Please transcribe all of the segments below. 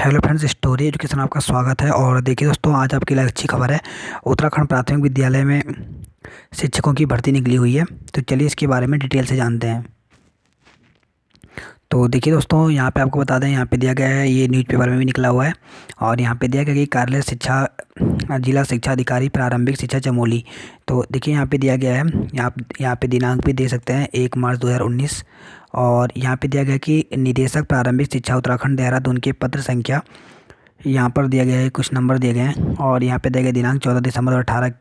Hello friends, story education में आपका स्वागत है। और देखिए दोस्तों, आज आपके लिए अच्छी खबर है। उत्तराखंड प्राथमिक विद्यालय में शिक्षकों की भर्ती निकली हुई है। तो चलिए इसके बारे में डिटेल से जानते हैं। तो देखिए दोस्तों, यहाँ पे आपको बता दें, यहाँ पे दिया गया है, ये न्यूज़पेपर में भी निकला हुआ है। और यहाँ पे दिया गया कि कार्यालय शिक्षा जिला शिक्षा अधिकारी प्रारंभिक शिक्षा चमोली। तो देखिए यहाँ पे दिया गया है, यहाँ पे दिनांक भी दे सकते हैं 1 मार्च 2019। और यहाँ पे दिया गया कि निदेशक प्रारंभिक शिक्षा उत्तराखंड देहरादून के पत्र संख्या यहाँ पर दिया गया है, कुछ नंबर दिए गए हैं। और यहाँ पे दिया गया दिनांक 14 दिसंबर 2018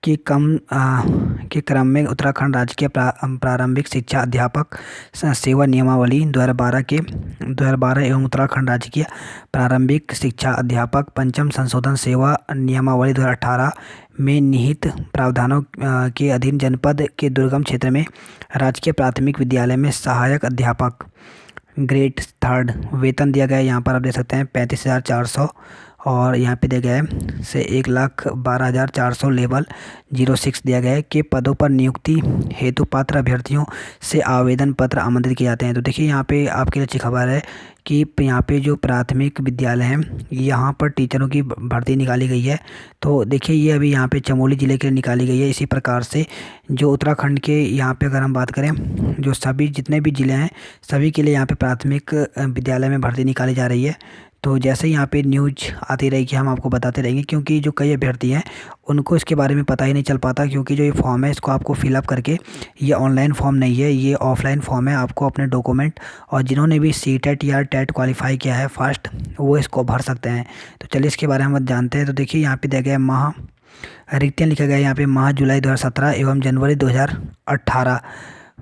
के क्रम में उत्तराखंड राज्य के प्रारंभिक शिक्षा अध्यापक सेवा नियमावली 2012 एवं उत्तराखंड राज्य की प्रारंभिक शिक्षा अध्यापक पंचम संशोधन सेवा नियमावली 2018 में निहित प्रावधानों के अधीन जनपद के दुर्गम क्षेत्र में राजकीय प्राथमिक विद्यालय में सहायक अध्यापक ग्रेड 3 वेतन दिया गया है। यहाँ पर आप देख सकते हैं 35,400। और यहाँ पे दिया गया है से 1,12,400 लेवल 06 दिया गया है कि पदों पर नियुक्ति हेतु पात्र अभ्यर्थियों से आवेदन पत्र आमंत्रित किए जाते हैं। तो देखिए यहाँ पे आपके लिए अच्छी खबर है कि यहाँ पे जो प्राथमिक विद्यालय हैं, यहाँ पर टीचरों की भर्ती निकाली गई है। तो देखिए ये अभी यहाँ पे चमोली ज़िले के लिए निकाली गई है। इसी प्रकार से जो उत्तराखंड के यहाँ पे अगर हम बात करें, जो सभी जितने भी ज़िले हैं सभी के लिए यहाँ पे प्राथमिक विद्यालय में भर्ती निकाली जा रही है। तो जैसे यहाँ पे न्यूज आती रहेगी हम आपको बताते रहेंगे, क्योंकि जो कई अभ्यर्थी हैं उनको इसके बारे में पता ही नहीं चल पाता, क्योंकि जो ये फॉर्म है इसको आपको फिलअप करके, ये ऑनलाइन फॉर्म नहीं है, ये ऑफलाइन फॉर्म है। आपको अपने डॉक्यूमेंट और जिन्होंने भी सीटेट या टेट क्वालिफाई किया है फर्स्ट, वो इसको भर सकते हैं। तो चलिए इसके बारे में हम जानते हैं। तो देखिए यहाँ पे दिया गया माह रिक्तियाँ लिखा गया है यहाँ पे माह जुलाई 2017 एवं जनवरी 2018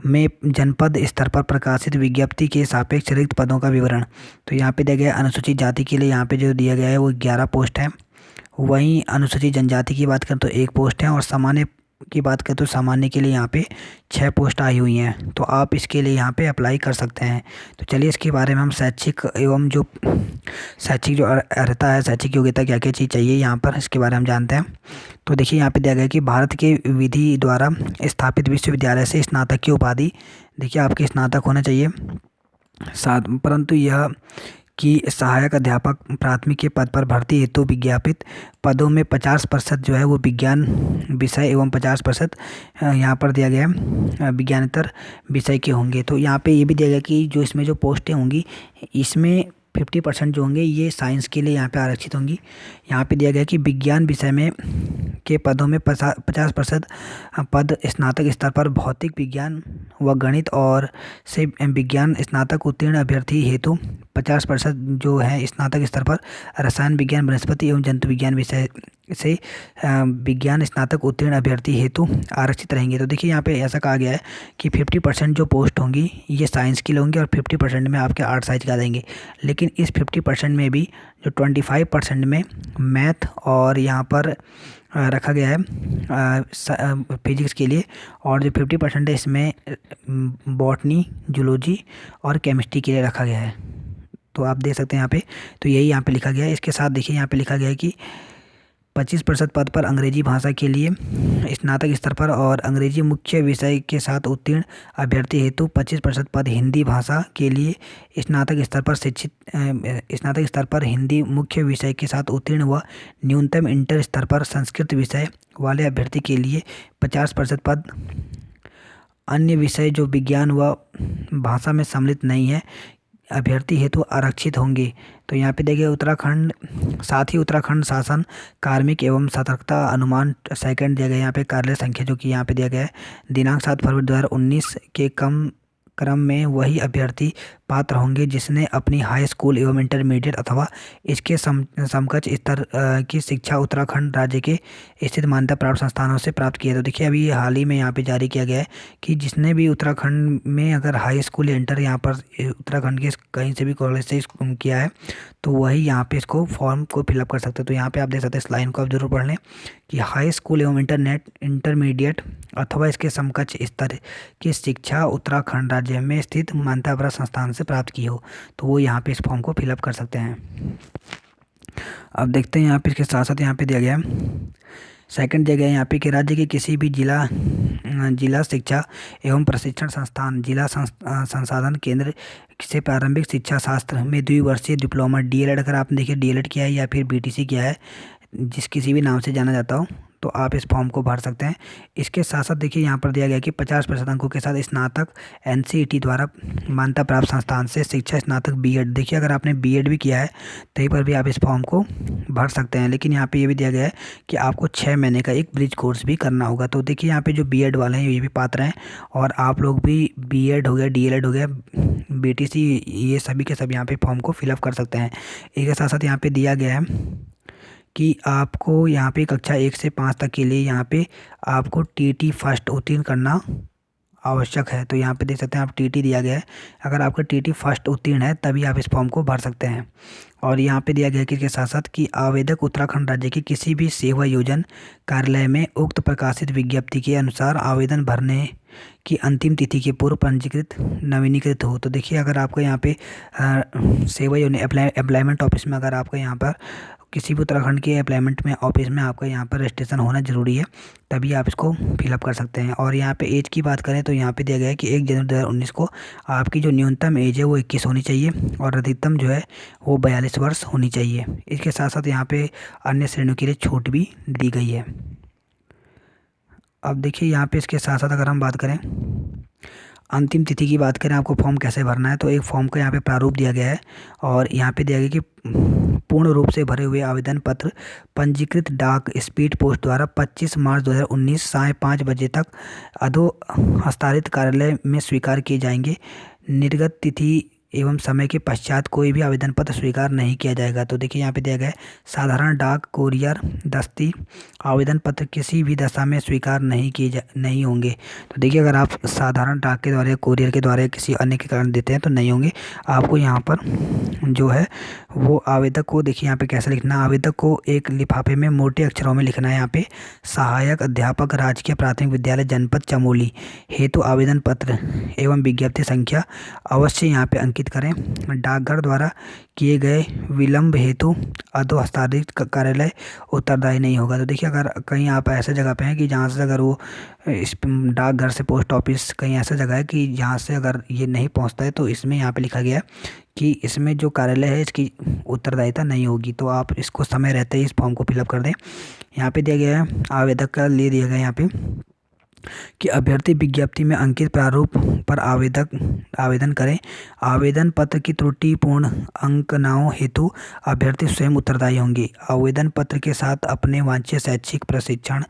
में जनपद स्तर पर प्रकाशित विज्ञप्ति के सापेक्ष रिक्त पदों का विवरण। तो यहाँ पे दिया गया अनुसूचित जाति के लिए यहाँ पे जो दिया गया है वो 11 पोस्ट है। वहीं अनुसूचित जनजाति की बात करें तो 1 पोस्ट है। और सामान्य की बात करें तो सामान्य के लिए यहाँ पे 6 पोस्ट आई हुई हैं। तो आप इसके लिए यहाँ पे अप्लाई कर सकते हैं। तो चलिए इसके बारे में हम शैक्षिक एवं जो शैक्षिक जो अर्हता है, शैक्षिक योग्यता क्या क्या चीज़ चाहिए यहाँ पर, इसके बारे में हम जानते हैं। तो देखिए यहाँ पे दिया गया कि भारत के विधि द्वारा स्थापित विश्वविद्यालय से स्नातक की उपाधि, देखिए आपके स्नातक होना चाहिए साथ, परंतु यह कि सहायक अध्यापक प्राथमिक के पद पर भर्ती हेतु विज्ञापित पदों में 50% जो है वो विज्ञान विषय एवं 50% यहाँ पर दिया गया है विज्ञानेतर विषय के होंगे। तो यहाँ पे ये भी दिया गया कि जो इसमें जो पोस्टें होंगी, इसमें 50% जो होंगे ये साइंस के लिए यहाँ पे आरक्षित होंगी। यहाँ पे दिया गया कि विज्ञान विषय में के पदों में 50% पद स्नातक स्तर पर भौतिक विज्ञान व गणित और से विज्ञान स्नातक उत्तीर्ण अभ्यर्थी हेतु 50% जो है स्नातक स्तर पर रसायन विज्ञान वनस्पति एवं जंतु विज्ञान विषय से विज्ञान स्नातक उत्तीर्ण अभ्यर्थी हेतु आरक्षित रहेंगे। तो देखिए यहाँ पे ऐसा कहा गया है कि 50% जो पोस्ट होंगी ये साइंस की होंगी और 50% में आपके आर्ट साइंस का देंगे। लेकिन इस 50% में भी जो 25% में मैथ और यहाँ पर रखा गया है फिजिक्स के लिए, और जो 50% है इसमें बॉटनी जूलॉजी और केमिस्ट्री के लिए रखा गया है। तो आप देख सकते हैं यहाँ पे, तो यही यहाँ पे लिखा गया है। इसके साथ देखिए यहाँ पे लिखा गया है कि 25% पद पर अंग्रेजी भाषा के लिए स्नातक स्तर पर और अंग्रेजी मुख्य विषय के साथ उत्तीर्ण अभ्यर्थी हेतु 25% पद हिंदी भाषा के लिए स्नातक स्तर पर हिंदी मुख्य विषय के साथ उत्तीर्ण व न्यूनतम इंटर स्तर पर संस्कृत विषय वाले अभ्यर्थी के लिए 50% पद अन्य विषय जो विज्ञान व भाषा में सम्मिलित नहीं है अभ्यर्थी हेतु आरक्षित होंगे। तो यहाँ पे देखिए उत्तराखंड, साथ ही उत्तराखंड शासन कार्मिक एवं सतर्कता अनुमान सेकंड दिया गया है। यहाँ पे कार्यालय संख्या जो कि यहाँ पे दिया गया है दिनांक 7 फरवरी 2019 के क्रम में वही अभ्यर्थी पात्र होंगे जिसने अपनी हाई स्कूल एवं इंटरमीडिएट अथवा इसके समकक्ष स्तर की शिक्षा उत्तराखंड राज्य के स्थित मान्यता प्राप्त संस्थानों से प्राप्त किया। तो देखिए अभी हाल ही में यहाँ पे जारी किया गया है कि जिसने भी उत्तराखंड में अगर हाई स्कूल या इंटर यहाँ पर उत्तराखंड के कहीं से भी कॉलेज से किया है तो वही यहाँ पे इसको फॉर्म को फिलअप कर सकते हैं। तो यहाँ पे आप देख सकते हैं, इस लाइन को आप जरूर पढ़ लें कि हाई स्कूल एवं इंटरमीडिएट अथवा इसके समकक्ष स्तर की शिक्षा उत्तराखंड राज्य में स्थित मान्यता प्राप्त संस्थान से प्राप्त की हो, तो वो यहाँ पे इस फॉर्म को फिलअप कर सकते हैं। अब देखते हैं यहाँ पे इसके साथ साथ यहाँ पे दिया गया है सेकंड जगह है यहाँ पे कि राज्य के किसी भी जिला शिक्षा एवं प्रशिक्षण संस्थान संसाधन केंद्र से प्रारंभिक शिक्षा शास्त्र में द्विवर्षीय डिप्लोमा डीएलएड, अगर आपने देखिए डीएलएड किया है या फिर बीटीसी किया है, जिस किसी भी नाम से जाना जाता हो, तो आप इस फॉर्म को भर सकते हैं। इसके साथ साथ देखिए यहाँ पर दिया गया कि 50% अंकों के साथ स्नातक एनसीईटी द्वारा मान्यता प्राप्त संस्थान से शिक्षा स्नातक बीएड। देखिए अगर आपने बीएड भी किया है तहीं पर भी आप इस फॉर्म को भर सकते हैं। लेकिन यहाँ पे ये भी दिया गया है कि आपको 6 महीने का एक ब्रिज कोर्स भी करना होगा। तो देखिए यहाँ पे जो बीएड वाले हैं ये भी पात्र हैं, और आप लोग भी बीएड हो गया, डीएलएड हो गया, बीटीसी, ये सभी के सब यहाँ पे फॉर्म को फिलअप कर सकते हैं। इसके साथ साथ यहाँ पे दिया गया है कि आपको यहाँ पे कक्षा 1 से 5 तक के लिए यहाँ पे आपको टीटी फर्स्ट उत्तीर्ण करना आवश्यक है। तो यहाँ पे देख सकते हैं आप टीटी दिया गया है, अगर आपका टीटी फर्स्ट उत्तीर्ण है तभी आप इस फॉर्म को भर सकते हैं। और यहाँ पे दिया गया है कि इसके साथ साथ कि आवेदक उत्तराखंड राज्य के किसी भी सेवा योजन कार्यालय में उक्त प्रकाशित विज्ञप्ति के अनुसार आवेदन भरने की अंतिम तिथि के पूर्व पंजीकृत नवीनीकृत हो। तो देखिए अगर आपका यहाँ पे सेवा योजन एम्प्लॉयमेंट ऑफिस में, अगर आपका यहाँ पर किसी भी उत्तराखंड के एम्प्लॉयमेंट में ऑफिस में आपका यहाँ पर रजिस्ट्रेशन होना ज़रूरी है, तभी आप इसको फिलअप कर सकते हैं। और यहाँ पे एज की बात करें तो यहाँ पे दिया गया है कि 1 जनवरी 2019 को आपकी जो न्यूनतम एज है वो 21 होनी चाहिए और अधिकतम जो है वो 42 वर्ष होनी चाहिए। इसके साथ साथ यहाँ पे अन्य श्रेणियों के लिए छूट भी दी गई है। अब देखिए यहाँ पे इसके साथ साथ अगर हम बात करें अंतिम तिथि की बात करें, आपको फॉर्म कैसे भरना है, तो एक फॉर्म का यहाँ पे प्रारूप दिया गया है और यहाँ पे दिया गया कि पूर्ण रूप से भरे हुए आवेदन पत्र पंजीकृत डाक स्पीड पोस्ट द्वारा 25 मार्च 2019 साय 5 बजे तक अधो हस्तांतरित कार्यालय में स्वीकार किए जाएंगे। निर्गत तिथि एवं समय के पश्चात कोई भी आवेदन पत्र स्वीकार नहीं किया जाएगा। तो देखिए यहाँ पे दिया गया है साधारण डाक, कोरियर, दस्ती आवेदन पत्र किसी भी दशा में स्वीकार नहीं होंगे। तो देखिए अगर आप साधारण डाक के द्वारा, कोरियर के द्वारा, किसी अन्य के कारण देते हैं तो नहीं होंगे। आपको यहाँ पर जो है वो आवेदक को देखिए यहाँ पे कैसे लिखना है। आवेदक को एक लिफाफे में मोटे अक्षरों में लिखना है यहाँ पे सहायक अध्यापक राजकीय प्राथमिक विद्यालय जनपद चमोली हेतु आवेदन पत्र एवं विज्ञप्ति संख्या अवश्य यहाँ पे अंकित करें। डाकघर द्वारा किए गए विलंब हेतु अधो हस्तांतरित कार्यालय उत्तरदायी नहीं होगा। तो देखिए अगर कहीं आप ऐसे जगह पे हैं कि जहाँ से अगर वो इस डाकघर से पोस्ट ऑफिस कहीं ऐसा जगह है कि जहाँ से अगर ये नहीं पहुँचता है, तो इसमें यहाँ पे लिखा गया है कि इसमें जो कार्यालय है इसकी उत्तरदायिता नहीं होगी। तो आप इसको समय रहते ही इस फॉर्म को फिलअप कर दें। यहाँ पे दिया गया है आवेदक का लिए दिया गया है यहाँ पे कि अभ्यर्थी विज्ञप्ति में अंकित प्रारूप पर आवेदन करें। आवेदन पत्र की त्रुटिपूर्ण अंकनाओं हेतु अभ्यर्थी स्वयं उत्तरदायी होंगे। आवेदन पत्र के साथ अपने वांछित शैक्षिक प्रशिक्षण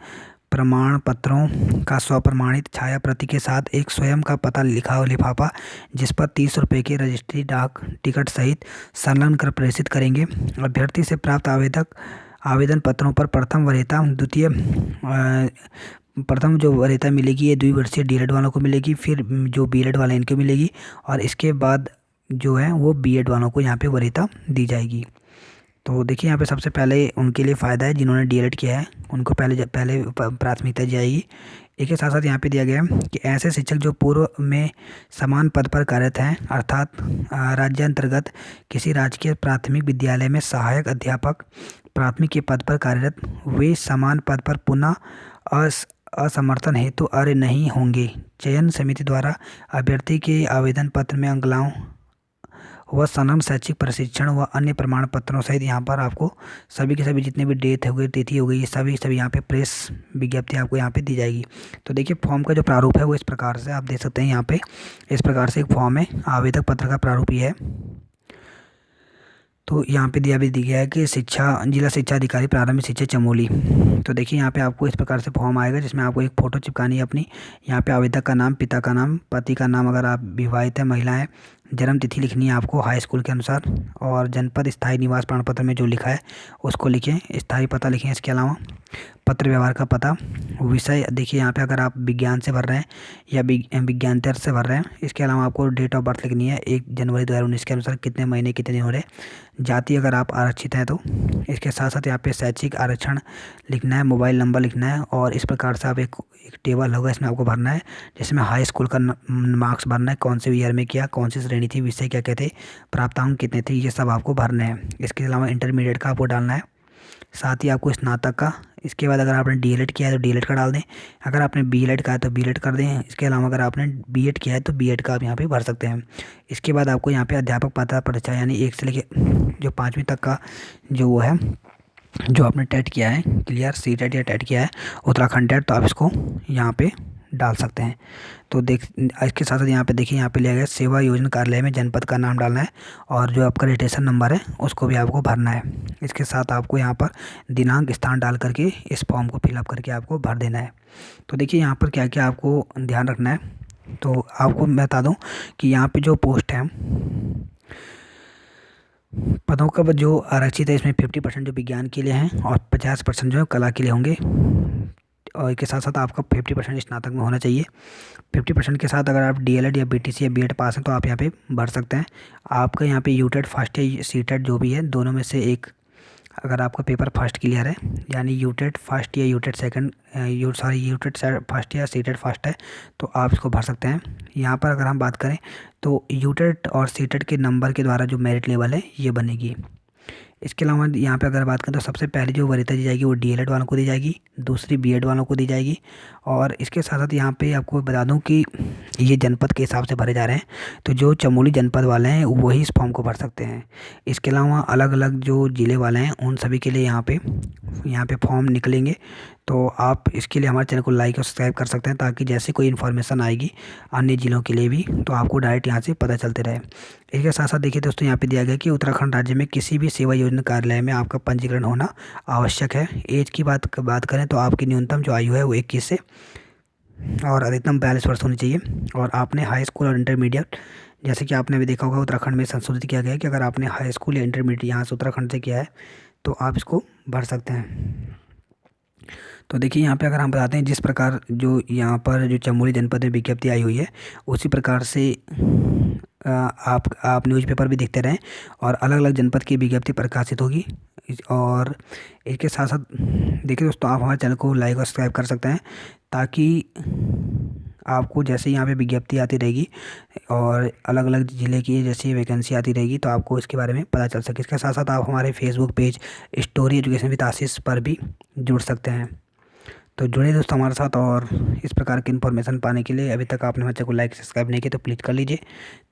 प्रमाण पत्रों का स्वप्रमाणित छाया प्रति के साथ एक स्वयं का पता लिखा हुआ लिफाफा जिस पर 30 रुपये के रजिस्ट्री डाक टिकट सहित संलग्न कर प्रेषित करेंगे। अभ्यर्थी से प्राप्त आवेदन पत्रों पर प्रथम जो वरीयता मिलेगी ये द्विवर्षीय डीएलएड वालों को मिलेगी, फिर जो बीएड वाले इनको मिलेगी, और इसके बाद जो है वो बीएड वालों को यहाँ पे वरीयता दी जाएगी। तो देखिए यहाँ पे सबसे पहले उनके लिए फ़ायदा है जिन्होंने डीएलएड किया है, उनको पहले प्राथमिकता दी जाएगी। इसके साथ साथ यहाँ पे दिया गया है कि ऐसे शिक्षक जो पूर्व में समान पद पर कार्यरत हैं, अर्थात राज्य अंतर्गत किसी राजकीय प्राथमिक विद्यालय में सहायक अध्यापक प्राथमिक के पद पर कार्यरत, वे समान पद पर पुनः असमर्थन हेतु अर्ह नहीं होंगे। चयन समिति द्वारा अभ्यर्थी के आवेदन पत्र में अंकलाओं व संलग्न शैक्षिक प्रशिक्षण व अन्य प्रमाण पत्रों सहित यहाँ पर आपको सभी के सभी जितने भी डेट हो गई, तिथि हो गई, ये सभी यहाँ पे प्रेस विज्ञप्ति आपको यहाँ पे दी जाएगी। तो देखिए फॉर्म का जो प्रारूप है वो इस प्रकार से आप देख सकते हैं। यहाँ पे इस प्रकार से एक फॉर्म है, आवेदक पत्र का प्रारूप ये है। तो यहाँ पे दिया गया है कि जिला शिक्षा अधिकारी प्रारंभिक शिक्षा चमोली। तो देखिए यहाँ पे आपको इस प्रकार से फॉर्म आएगा जिसमें आपको एक फ़ोटो चिपकानी है अपनी। यहाँ पे आवेदक का नाम, पिता का नाम, पति का नाम अगर आप विवाहित है, महिला है, जन्म तिथि लिखनी है आपको हाई स्कूल के अनुसार, और जनपद स्थायी निवास प्रमाण पत्र में जो लिखा है उसको लिखें, स्थायी पता लिखें। इसके अलावा पत्र व्यवहार का पता, विषय देखिए यहाँ पे अगर आप विज्ञान से भर रहे हैं या विज्ञानतर से भर रहे हैं। इसके अलावा आपको डेट ऑफ बर्थ लिखनी है 1 जनवरी 2019 के अनुसार कितने महीने कितने दिन हो रहे। जाति अगर आप आरक्षित हैं तो। इसके साथ साथ यहाँ पे शैक्षिक आरक्षण लिखना है, मोबाइल नंबर लिखना है, और इस प्रकार से आप एक टेबल होगा इसमें आपको भरना है जिसमें हाई स्कूल का मार्क्स भरना है, कौन से ईयर में किया, कौन सी श्रेणी थी, विषय क्या कहते, प्राप्तांक कितने थे, ये सब आपको भरने हैं। इसके अलावा इंटरमीडिएट का आपको डालना है, साथ ही आपको स्नातक का, इसके बाद अगर आपने डीएलएड किया है तो डीएलएड का डाल दें, अगर आपने बीएलएड का है तो बीएलएड कर दें, इसके अलावा अगर आपने बीएड किया है तो बीएड का आप यहाँ पे भर सकते हैं। इसके बाद आपको यहाँ पे अध्यापक पात्रता परीक्षा यानी 1 से लेके जो 5वीं तक का जो वो है, जो आपने टेट किया है, क्लियर सी टेट या टेट किया है उत्तराखंड टेट, तो आप इसको यहाँ पे डाल सकते हैं। तो देख इसके साथ साथ यहाँ पे देखिए, यहाँ पे लिया गया सेवा योजना कार्यालय में जनपद का नाम डालना है और जो आपका रजिस्ट्रेशन नंबर है उसको भी आपको भरना है। इसके साथ आपको यहाँ पर दिनांक स्थान डाल करके इस फॉर्म को फिलअप करके आपको भर देना है। तो देखिए यहाँ पर क्या क्या आपको ध्यान रखना है, तो आपको मैं बता दूँ कि यहाँ पर जो पोस्ट है, पदों का जो आरक्षित है इसमें 50% जो विज्ञान के लिए हैं और 50% जो है कला के लिए होंगे। और इसके साथ साथ आपका 50% स्नातक में होना चाहिए। 50% के साथ अगर आप डीएलएड या बीटीसी या बीएड पास हैं तो आप यहाँ पे भर सकते हैं। आपका यहाँ पे यूटेट फर्स्ट या सीटेट जो भी है दोनों में से एक, अगर आपका पेपर फर्स्ट क्लियर है यानी यूटेट फर्स्ट या यूटेट सेकंड यूटेट फर्स्ट या सीटेट फर्स्ट है तो आप इसको भर सकते हैं। यहाँ पर अगर हम बात करें तो यूटेट और सीटेट के नंबर के द्वारा जो मेरिट लेवल है ये बनेगी। इसके अलावा यहाँ पे अगर बात करें तो सबसे पहले जो वरीयता दी जाएगी वो डीएलएड वालों को दी जाएगी, दूसरी बीएड वालों को दी जाएगी। और इसके साथ साथ यहाँ पे आपको बता दूँ कि ये जनपद के हिसाब से भरे जा रहे हैं, तो जो चमोली जनपद वाले हैं वही इस फॉर्म को भर सकते हैं। इसके अलावा अलग अलग जो ज़िले वाले हैं उन सभी के लिए यहाँ पे फॉर्म निकलेंगे। तो आप इसके लिए हमारे चैनल को लाइक और सब्सक्राइब कर सकते हैं ताकि जैसे कोई इन्फॉर्मेशन आएगी अन्य ज़िलों के लिए भी तो आपको डायरेक्ट यहाँ से पता चलते रहे। इसके साथ साथ देखिए दोस्तों, यहाँ पे दिया गया कि उत्तराखंड राज्य में किसी भी सेवा योजना कार्यालय में आपका पंजीकरण होना आवश्यक है। एज की बात करें तो आपकी न्यूनतम जो आयु है वो 21 से और अधिकतम 42 वर्ष होनी चाहिए। और आपने हाई स्कूल और इंटरमीडिएट, जैसे कि आपने भी देखा होगा उत्तराखंड में संशोधित किया गया है कि अगर आपने हाई स्कूल या इंटरमीडिएट यहाँ से उत्तराखंड से किया है तो आप इसको भर सकते हैं। तो देखिए यहाँ पे अगर हम बताते हैं जिस प्रकार जो यहाँ पर जो चमोली जनपद में विज्ञप्ति आई हुई है उसी प्रकार से आप न्यूज़पेपर भी देखते रहें और अलग अलग जनपद की विज्ञप्ति प्रकाशित होगी। और इसके साथ साथ देखिए दोस्तों, आप हमारे चैनल को लाइक और सब्सक्राइब कर सकते हैं ताकि आपको जैसे यहाँ पे विज्ञप्ति आती रहेगी और अलग अलग ज़िले की जैसी वैकेंसी आती रहेगी तो आपको इसके बारे में पता चल सके। इसके साथ साथ आप हमारे Facebook page story education with Ashish पर भी जुड़ सकते हैं। तो जुड़े दोस्तों हमारे साथ, और इस प्रकार की इन्फॉर्मेशन पाने के लिए अभी तक आपने हमारे चैनल को लाइक सब्सक्राइब नहीं किया तो प्लीज़ कर लीजिए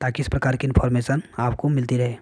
ताकि इस प्रकार की इन्फॉर्मेशन आपको मिलती रहे।